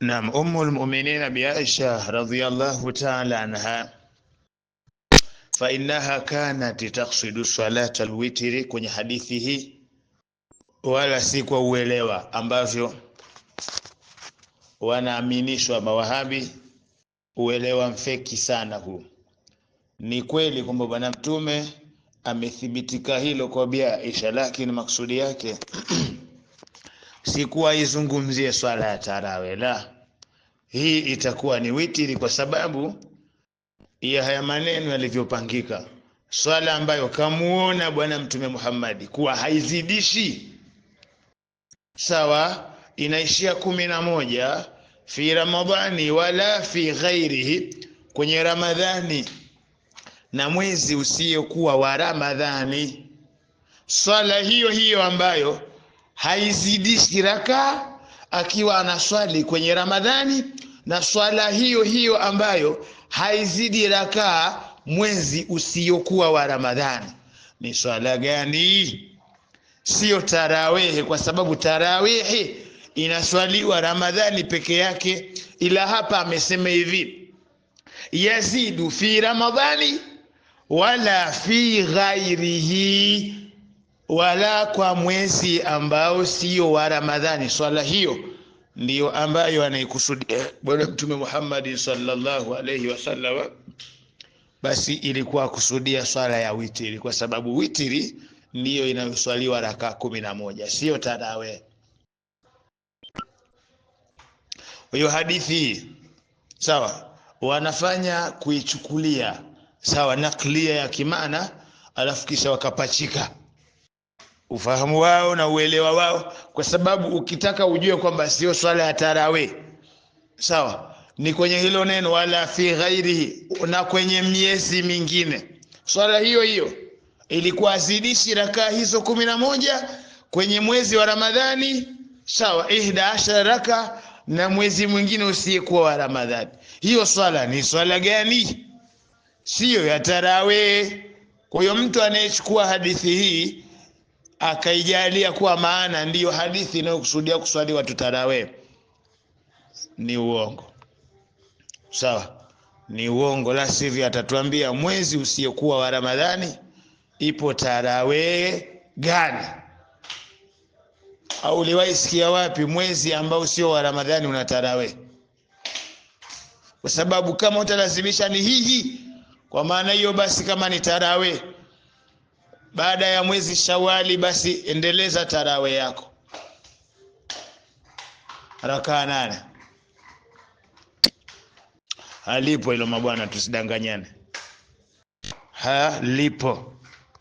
Naam, Ummul Mu'minin Bi Aisha radhiyallahu ta'ala anha, fa innaha kanat taqsidu salata alwitri, kwenye hadithi hii wala si kwa uelewa ambavyo wanaaminishwa mawahabi, uelewa mfeki sana huu. Ni kweli kwamba bwana mtume amethibitika hilo kwa Bi Aisha, lakini maksudi yake si kuwa izungumzie swala ya tarawih, la, hii itakuwa ni witri kwa sababu ya haya maneno yalivyopangika. Swala ambayo kamuona bwana mtume Muhammad kuwa haizidishi, sawa, inaishia 11 fi Ramadhani wala fi ghairihi, kwenye Ramadhani na mwezi usiokuwa wa Ramadhani. Swala hiyo hiyo ambayo haizidishi raka akiwa anaswali kwenye Ramadhani, na swala hiyo hiyo ambayo haizidi raka mwezi usiokuwa wa Ramadhani, ni swala gani? Sio tarawehe, kwa sababu tarawehe inaswaliwa Ramadhani peke yake. Ila hapa amesema hivi, yazidu fi Ramadhani wala fi ghairihi, wala kwa mwezi ambao sio wa Ramadhani. Swala hiyo ndiyo ambayo anaikusudia bwana mtume Muhammad sallallahu alayhi wasallam. Basi ilikuwa kusudia swala ya witri, kwa sababu witri ndiyo inayoswaliwa raka 11, sio tarawih. Hiyo hadithi sawa, wanafanya kuichukulia sawa naklia ya kimaana, alafu kisha wakapachika ufahamu wao na uelewa wao, kwa sababu ukitaka ujue kwamba sio swala ya tarawih sawa, ni kwenye hilo neno wala fi ghairihi, na kwenye miezi mingine swala hiyo hiyo ilikuwa azidishi rakaa hizo 11 kwenye mwezi wa Ramadhani sawa, 11 raka, na mwezi mwingine usiyekuwa wa Ramadhani. Hiyo swala ni swala gani? Sio ya tarawih. Kwa hiyo mtu anayechukua hadithi hii akaijalia kuwa maana ndiyo hadithi inayokusudia kuswali watu tarawih, ni uongo sawa, ni uongo. La sivyo atatuambia mwezi usiokuwa wa Ramadhani ipo tarawih gani? Au uliwahi sikia wapi mwezi ambao sio wa Ramadhani una tarawih? Kwa sababu kama utalazimisha ni hii, kwa maana hiyo basi kama ni tarawih baada ya mwezi Shawali, basi endeleza tarawih yako raka 8. Halipo hilo mabwana, tusidanganyane, halipo.